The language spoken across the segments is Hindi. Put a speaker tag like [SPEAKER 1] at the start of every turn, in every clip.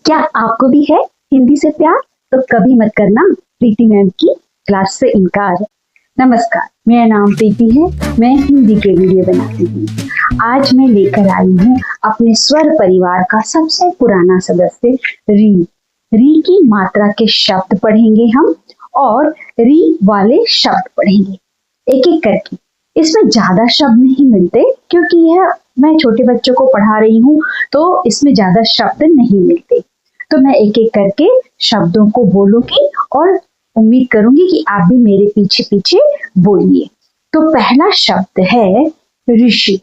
[SPEAKER 1] क्या आपको भी है हिंदी से प्यार? तो कभी मत करना प्रीति मैम की क्लास से इनकार। नमस्कार, मेरा नाम प्रीति है। मैं हिंदी के वीडियो बनाती हूँ। आज मैं लेकर आई हूँ अपने स्वर परिवार का सबसे पुराना सदस्य री। री की मात्रा के शब्द पढ़ेंगे हम और री वाले शब्द पढ़ेंगे एक एक करके। इसमें ज्यादा शब्द नहीं मिलते क्योंकि यह मैं छोटे बच्चों को पढ़ा रही हूँ, तो इसमें ज्यादा शब्द नहीं मिलते। तो मैं एक एक करके शब्दों को बोलूंगी और उम्मीद करूंगी कि आप भी मेरे पीछे पीछे बोलिए। तो पहला शब्द है ऋषि।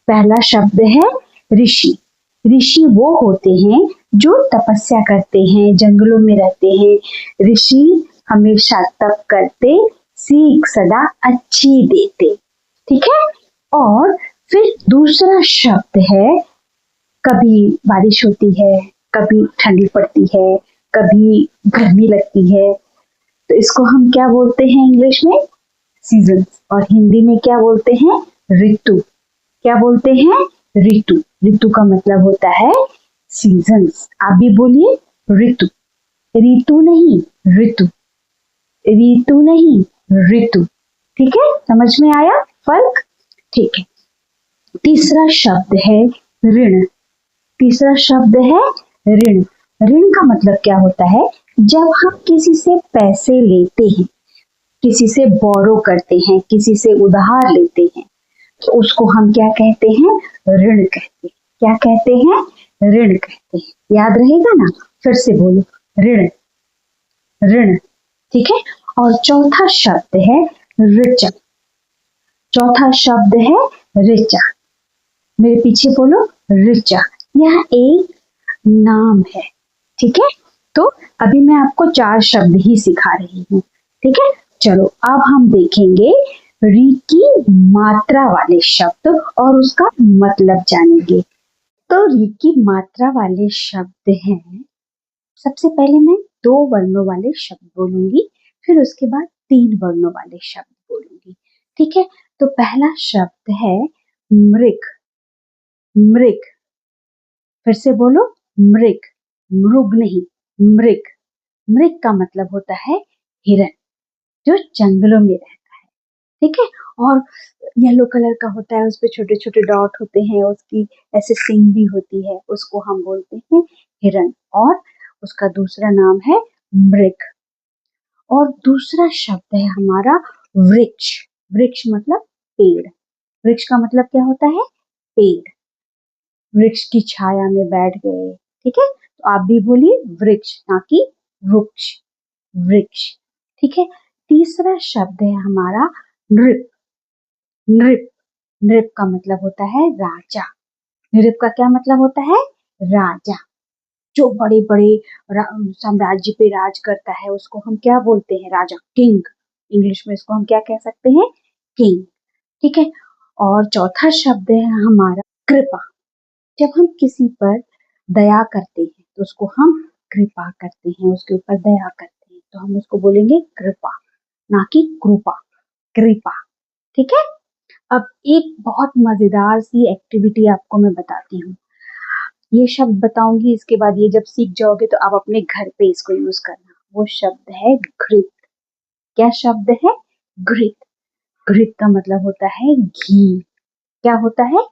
[SPEAKER 1] पहला शब्द है ऋषि। ऋषि वो होते हैं जो तपस्या करते हैं, जंगलों में रहते हैं। ऋषि हमेशा तप करते, सीख सदा अच्छी देते। ठीक है। और फिर दूसरा शब्द है, कभी बारिश होती है, कभी ठंडी पड़ती है, कभी गर्मी लगती है, तो इसको हम क्या बोलते हैं इंग्लिश में? सीजन। और हिंदी में क्या बोलते हैं? ऋतु। क्या बोलते हैं? ऋतु। ऋतु का मतलब होता है सीजन्स। आप भी बोलिए ऋतु। ऋतु नहीं, ऋतु। ऋतु नहीं, ऋतु। ठीक है, समझ में आया फर्क? ठीक है। तीसरा शब्द है ऋण। तीसरा शब्द है ऋण। ऋण का मतलब क्या होता है? जब हम किसी से पैसे लेते हैं, किसी से बोरो करते हैं, किसी से उधार लेते हैं, तो उसको हम क्या कहते हैं? ऋण कहते हैं। क्या कहते हैं? ऋण कहते हैं। याद रहेगा ना? फिर से बोलो, ऋण। ऋण। ठीक है। और चौथा शब्द है ऋचा। चौथा शब्द है ऋचा। मेरे पीछे बोलो, ऋचा। यह एक नाम है। ठीक है। तो अभी मैं आपको 4 शब्द ही सिखा रही हूँ। ठीक है। चलो अब हम देखेंगे री की मात्रा वाले शब्द और उसका मतलब जानेंगे। तो री की मात्रा वाले शब्द हैं, सबसे पहले मैं 2 वर्णों वाले शब्द बोलूंगी, फिर उसके बाद 3 वर्णों वाले शब्द बोलूंगी। ठीक है। तो पहला शब्द है मृग। मृग। फिर से बोलो, मृग। मृग नहीं, मृग। मृग का मतलब होता है हिरन, जो जंगलों में रहता है। ठीक है। और येलो कलर का होता है, उस पे छोटे छोटे डॉट होते हैं, उसकी ऐसे सींग भी होती है, उसको हम बोलते हैं हिरन। और उसका दूसरा नाम है मृग। और दूसरा शब्द है हमारा वृक्ष। वृक्ष मतलब पेड़। वृक्ष का मतलब क्या होता है? पेड़। वृक्ष की छाया में बैठ गए। ठीक है। तो आप भी बोलिए वृक्ष, ना कि वृक्ष। वृक्ष। ठीक है। तीसरा शब्द है हमारा नृप। नृप। नृप का मतलब होता है राजा। नृप का क्या मतलब होता है? राजा। जो बड़े बड़े साम्राज्य पे राज करता है उसको हम क्या बोलते हैं? राजा, किंग। इंग्लिश में इसको हम क्या कह सकते हैं? किंग। ठीक है। और चौथा शब्द है हमारा कृपा। जब हम किसी पर दया करते हैं तो उसको हम कृपा करते हैं, उसके ऊपर दया करते हैं, तो हम उसको बोलेंगे कृपा, ना कि कृपा। कृपा। ठीक है। अब एक बहुत मजेदार सी एक्टिविटी आपको मैं बताती हूँ। ये शब्द बताऊंगी, इसके बाद ये जब सीख जाओगे तो आप अपने घर पे इसको यूज करना। वो शब्द है घृत। क्या शब्द है? घृत। घृत का मतलब होता है घी। क्या होता है?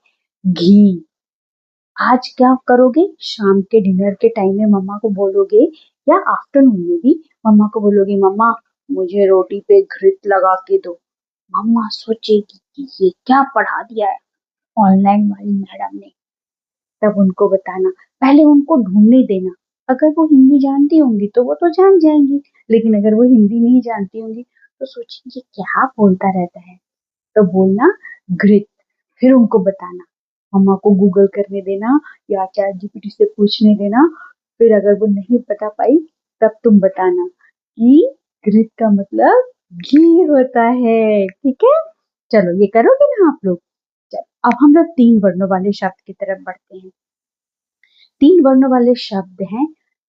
[SPEAKER 1] घी। आज क्या करोगे? शाम के डिनर के टाइम में मम्मा को बोलोगे, या आफ्टरनून में भी मम्मा को बोलोगे, मम्मा मुझे रोटी पे घृत लगा के दो। मम्मा सोचेगी कि ये क्या पढ़ा दिया है ऑनलाइन वाली मैडम ने। तब उनको बताना, पहले उनको ढूंढने देना। अगर वो हिंदी जानती होंगी तो वो तो जान जाएंगी, लेकिन अगर वो हिंदी नहीं जानती होंगी तो सोचेंगे क्या बोलता रहता है। तो बोलना घृत। फिर उनको बताना, मम्मा को गूगल करने देना या चैट जीपीटी से पूछने देना। फिर अगर वो नहीं बता पाई तब तुम बताना कि घृत का मतलब घी होता है। ठीक है। चलो ये करोगे ना आप लोग? चलो अब हम लोग 3 वर्णों वाले शब्द की तरफ बढ़ते हैं। 3 वर्णों वाले शब्द हैं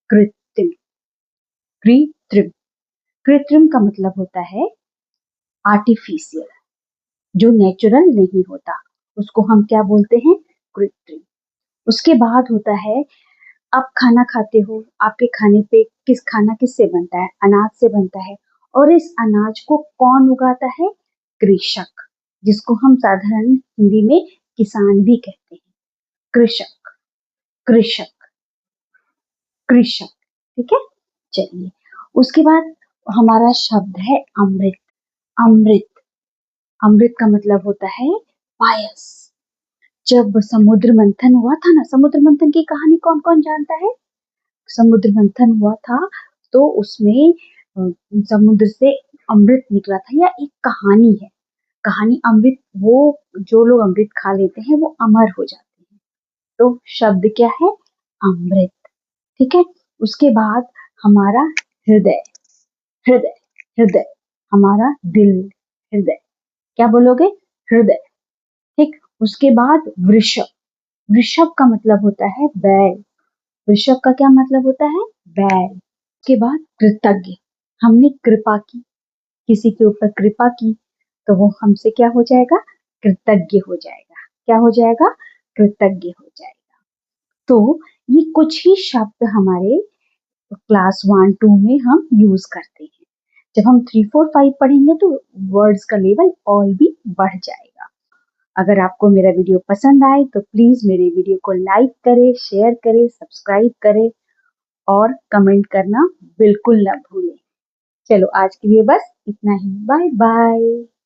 [SPEAKER 1] कृत्रिम। कृत्रिम। कृत्रिम का मतलब होता है आर्टिफिशियल, जो नेचुरल नहीं होता, उसको हम क्या बोलते हैं? कृत्रिम। उसके बाद होता है आप खाना खाते हो, आपके खाने पे खाना किससे बनता है? अनाज से बनता है। और इस अनाज को कौन उगाता है? कृषक, जिसको हम साधारण हिंदी में किसान भी कहते हैं। कृषक, कृषक, कृषक। ठीक है, चलिए। उसके बाद हमारा शब्द है अमृत। अमृत, अमृत का मतलब होता है पायस। जब समुद्र मंथन हुआ था ना, समुद्र मंथन की कहानी कौन कौन जानता है? समुद्र मंथन हुआ था तो उसमें समुद्र से अमृत निकला था, या एक कहानी है। कहानी अमृत, वो जो लोग अमृत खा लेते हैं वो अमर हो जाते हैं। तो शब्द क्या है? अमृत। ठीक है। उसके बाद हमारा हृदय। हृदय, हृदय, हमारा दिल, हृदय। क्या बोलोगे? हृदय। ठीक। उसके बाद वृषभ। वृषभ का मतलब होता है बैल। वृषभ का क्या मतलब होता है? बैल। के बाद कृतज्ञ। हमने कृपा की, किसी के ऊपर कृपा की, तो वो हमसे क्या हो जाएगा? कृतज्ञ हो जाएगा। क्या हो जाएगा? कृतज्ञ हो जाएगा। तो ये कुछ ही शब्द हमारे क्लास 1 2 में हम यूज करते हैं। जब हम 3 4 5 पढ़ेंगे तो वर्ड्स का लेवल और भी बढ़ जाएगा। अगर आपको मेरा वीडियो पसंद आए तो प्लीज मेरे वीडियो को लाइक करें, शेयर करें, सब्सक्राइब करें और कमेंट करना बिल्कुल ना भूलें। चलो आज के लिए बस इतना ही। Bye bye.